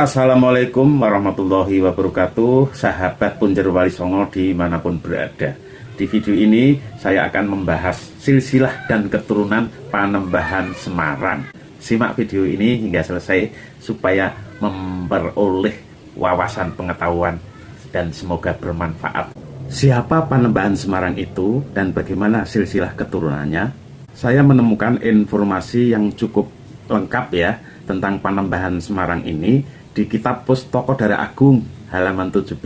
Assalamualaikum warahmatullahi wabarakatuh, sahabat Punjer Wali Songo dimanapun berada. Di video ini saya akan membahas silsilah dan keturunan Panembahan Semarang. Simak video ini hingga selesai supaya memperoleh wawasan pengetahuan dan semoga bermanfaat. Siapa Panembahan Semarang itu dan bagaimana silsilah keturunannya? Saya menemukan informasi yang cukup lengkap ya tentang Panembahan Semarang ini di kitab Pustaka Dara Agung halaman 17,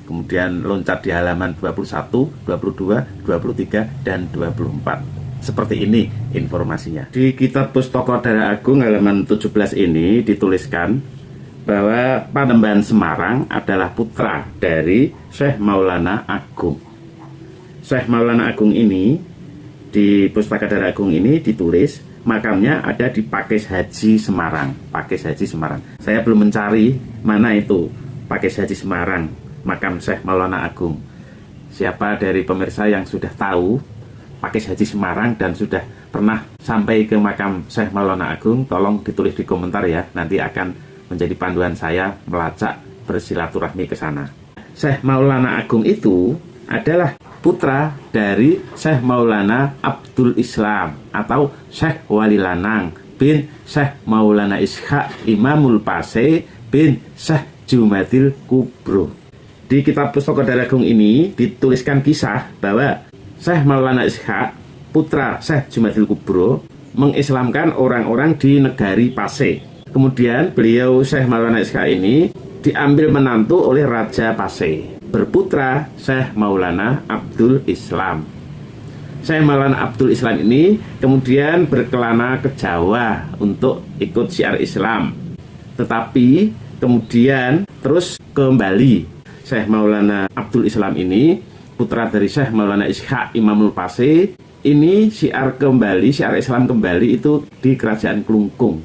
kemudian loncat di halaman 21, 22, 23, dan 24. Seperti ini informasinya. Di kitab Pustaka Dara Agung halaman 17 ini dituliskan bahwa Panembahan Semarang adalah putra dari Syekh Maulana Agung. Syekh Maulana Agung ini di Pustaka Dara Agung ini ditulis makamnya ada di Pakis Haji Semarang. Pakis Haji Semarang. Saya belum mencari mana itu Pakis Haji Semarang, makam Syekh Maulana Agung. Siapa dari pemirsa yang sudah tahu Pakis Haji Semarang dan sudah pernah sampai ke makam Syekh Maulana Agung, tolong ditulis di komentar ya. Nanti akan menjadi panduan saya melacak bersilaturahmi ke sana. Syekh Maulana Agung itu adalah putra dari Syekh Maulana Abdul Islam atau Syekh Wali Lanang bin Syekh Maulana Ishaq Imamul Pase bin Syekh Jumadil Kubro. Di kitab Pustaka Dara Agung ini dituliskan kisah bahwa Syekh Maulana Ishaq, putra Syekh Jumadil Kubro, mengislamkan orang-orang di negari Pase. Kemudian beliau Syekh Maulana Ishaq ini diambil menantu oleh Raja Pase, berputra Syekh Maulana Abdul Islam. Syekh Maulana Abdul Islam ini kemudian berkelana ke Jawa untuk ikut syiar Islam. Tetapi kemudian terus kembali. Syekh Maulana Abdul Islam ini, putra dari Syekh Maulana Ishaq Imamul Pase, ini syiar Islam kembali itu di Kerajaan Klungkung.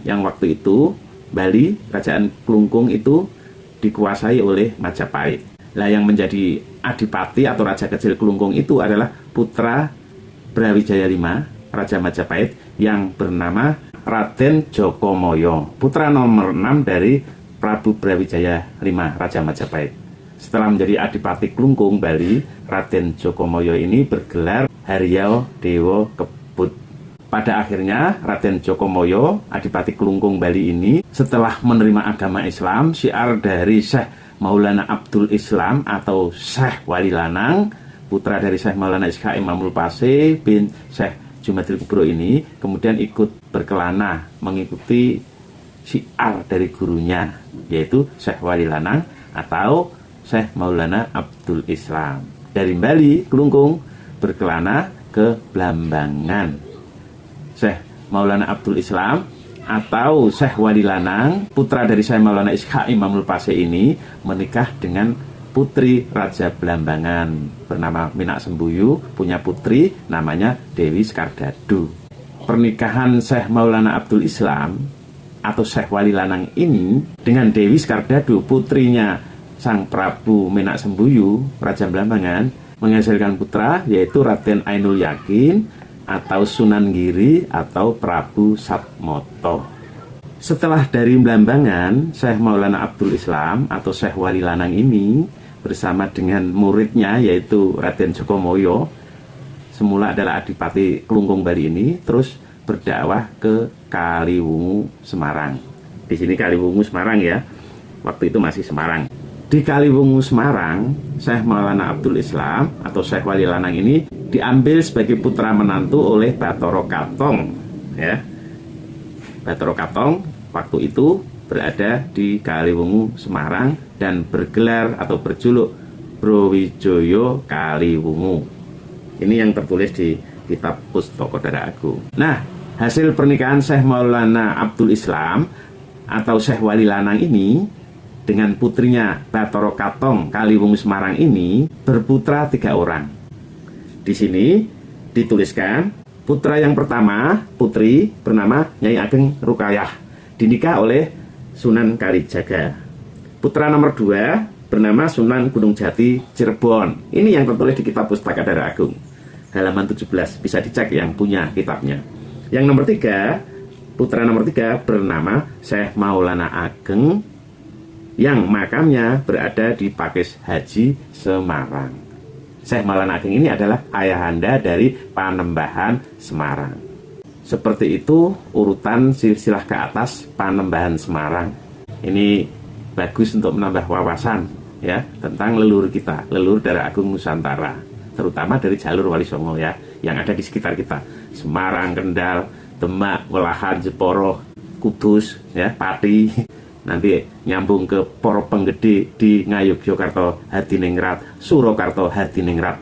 Yang waktu itu Bali, Kerajaan Klungkung itu dikuasai oleh Majapahit. Lah yang menjadi adipati atau raja kecil Klungkung itu adalah putra Brawijaya V, Raja Majapahit yang bernama Raden Jokomoyo, putra nomor 6 dari Prabu Brawijaya V, Raja Majapahit. Setelah menjadi adipati Klungkung Bali, Raden Jokomoyo ini bergelar Haryao Dewa Kebud. Pada akhirnya Raden Jokomoyo, adipati Klungkung Bali ini, setelah menerima agama Islam, syiar dari Syekh Maulana Abdul Islam atau Syekh Wali Lanang, putra dari Syekh Maulana Ishaq Imamul Pase bin Syekh Jumadil Kubro ini, kemudian ikut berkelana mengikuti syiar dari gurunya, yaitu Syekh Wali Lanang atau Syekh Maulana Abdul Islam. Dari Bali, Klungkung, berkelana ke Blambangan. Syekh Maulana Abdul Islam atau Syekh Wali Lanang, putra dari Syekh Maulana Ishaq Imamul Pase ini, menikah dengan putri Raja Blambangan bernama Minak Sembuyu, punya putri namanya Dewi Skardadu. Pernikahan Syekh Maulana Abdul Islam atau Syekh Wali Lanang ini dengan Dewi Skardadu, putrinya Sang Prabu Minak Sembuyu, Raja Blambangan, menghasilkan putra yaitu Raden Ainul Yakin atau Sunan Giri atau Prabu Satmoto. Setelah dari Blambangan, Syekh Maulana Abdul Islam atau Syekh Wali Lanang ini bersama dengan muridnya yaitu Raden Jokomoyo, semula adalah adipati Klungkung Bali ini, terus berdakwah ke Kaliwungu Semarang. Di sini Kaliwungu Semarang ya, waktu itu masih Semarang. Di Kaliwungu Semarang, Syekh Maulana Abdul Islam atau Syekh Wali Lanang ini diambil sebagai putra menantu oleh Bathara Katong ya. Bathara Katong waktu itu berada di Kaliwungu Semarang dan bergelar atau berjuluk Browijaya Kaliwungu. Ini yang tertulis di kitab Pustaka Dara Agung. Nah, hasil pernikahan Syekh Maulana Abdul Islam atau Syekh Wali Lanang ini dengan putrinya Bathara Katong Kaliwungu Semarang ini berputra 3 orang. Di sini dituliskan putra yang pertama, putri bernama Nyai Ageng Rukayah, dinikah oleh Sunan Kalijaga. Putra nomor 2 bernama Sunan Gunung Jati Cirebon. Ini yang tertulis di kitab Pustaka Dara Agung halaman 17, bisa dicek yang punya kitabnya. Yang nomor 3 putra nomor 3 bernama Syekh Maulana Ageng yang makamnya berada di Pakis Haji Semarang. Syekh Maulana Ageng ini adalah ayahanda dari Panembahan Semarang. Seperti itu urutan silsilah ke atas Panembahan Semarang. Ini bagus untuk menambah wawasan ya tentang leluhur kita, leluhur darah agung Nusantara, terutama dari jalur Wali Songo ya yang ada di sekitar kita. Semarang, Kendal, Demak, Welahan, Jeporo, Kudus, ya, Pati, nanti nyambung ke Poro Penggede di Ngayogyakarta, Hadiningrat, Surakarta, Hadiningrat.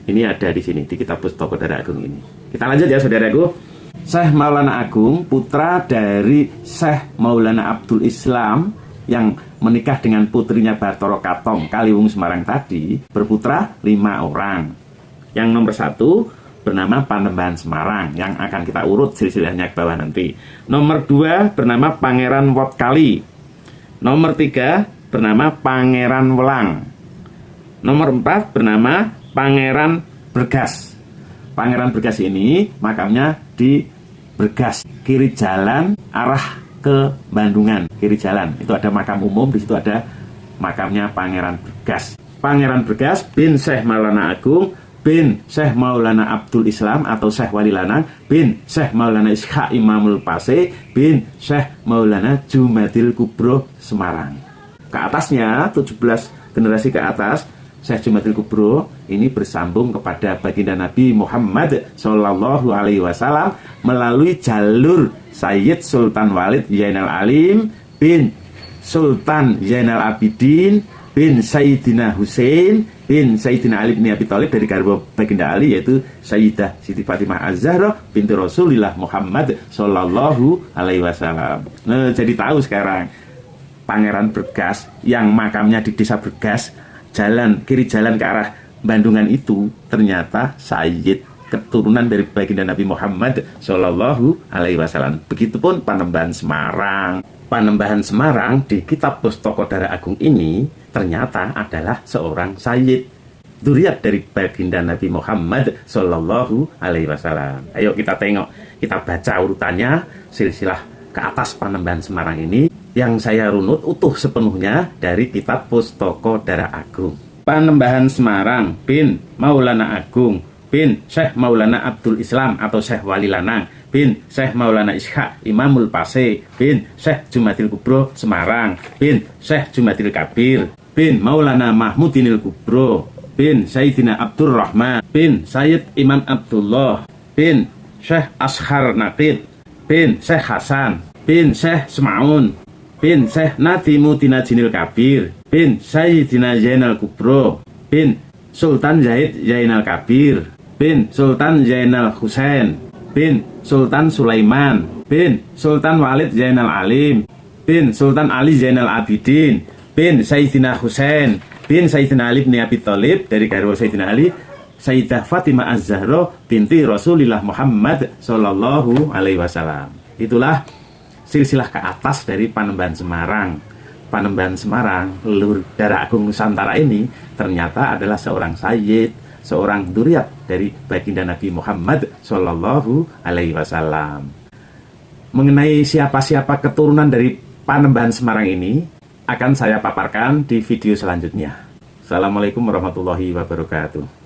Ini ada di sini di kitab Pustaka Darah Agung ini. Kita lanjut ya saudaraku. Syekh Maulana Agung, putra dari Syekh Maulana Abdul Islam yang menikah dengan putrinya Bathara Katong Kaliwungu Semarang tadi, berputra 5 orang. Yang nomor 1 bernama Panembahan Semarang yang akan kita urut silsilahnya ke bawah nanti. Nomor 2 bernama Pangeran Wotkali. Nomor 3 bernama Pangeran Welang. Nomor 4 bernama Pangeran Bergas. Pangeran Bergas ini makamnya di Bergas, kiri jalan arah ke Bandungan, kiri jalan. Itu ada makam umum, di situ ada makamnya Pangeran Bergas. Pangeran Bergas bin Syekh Maulana Agung bin Syekh Maulana Abdul Islam atau Syekh Wali Lanang bin Syekh Maulana Ishaq Imamul Pase bin Syekh Maulana Jumadil Kubro Semarang. Ke atasnya 17 generasi ke atas Syekh Jumadil Kubro ini bersambung kepada baginda Nabi Muhammad Sallallahu Alaihi Wasallam melalui jalur Sayyid Sultan Walid Zainal Alim bin Sultan Zainal Abidin bin Sayyidina Husain bin Sayyidina Ali bin Abi Thalib dari garwa baginda Ali, yaitu Sayyidah Siti Fatimah Az-Zahra binti Rasulillah Muhammad Sallallahu Alaihi Wasallam. Nah, jadi tahu sekarang Pangeran Bergas yang makamnya di desa Bergas, jalan kiri jalan ke arah Bandungan itu ternyata Sayyid keturunan dari baginda Nabi Muhammad Sallallahu Alaihi Wasallam. Begitupun Panembahan Semarang. Panembahan Semarang di kitab Pustaka Darah Agung ini ternyata adalah seorang sayyid, dzurriyyah dari baginda Nabi Muhammad Sallallahu Alaihi Wasallam. Ayo kita tengok, kita baca urutannya silsilah ke atas Panembahan Semarang ini yang saya runut utuh sepenuhnya dari kitab Pustaka Darah Agung. Panembahan Semarang bin Maulana Agung bin Syekh Maulana Abdul Islam atau Syekh Wali Lanang bin Syekh Maulana Ishaq Imamul Pase bin Syekh Jumadil Kubro Semarang bin Syekh Jumadil Kabir bin Maulana Mahmudinil Kubro bin Sayyidina Abdurrahman bin Sayyid Imam Abdullah bin Syekh Ashar Naqid bin Syekh Hasan bin Syekh Semaun bin Syekh Nadimuddin Jinil Kabir bin Sayyidina Zainal Kubro bin Sultan Zaid Zainal Kabir bin Sultan Zainal Husain bin Sultan Sulaiman bin Sultan Walid Zainal Alim bin Sultan Ali Zainal Abidin bin Sayyidina Husain bin Sayyidina Ali bin Abi Thalib dari garwa Sayyidina Ali, Sayyidah Fatimah Az-Zahra binti Rasulillah Muhammad Sallallahu Alaihi Wasallam. Itulah silsilah ke atas dari Panembahan Semarang. Panembahan Semarang, leluhur darah agung Nusantara ini ternyata adalah seorang sayyid, seorang dzurriyyah dari baginda Nabi Muhammad Sallallahu Alaihi Wasallam. Mengenai siapa-siapa keturunan dari Panembahan Semarang ini akan saya paparkan di video selanjutnya. Assalamualaikum warahmatullahi wabarakatuh.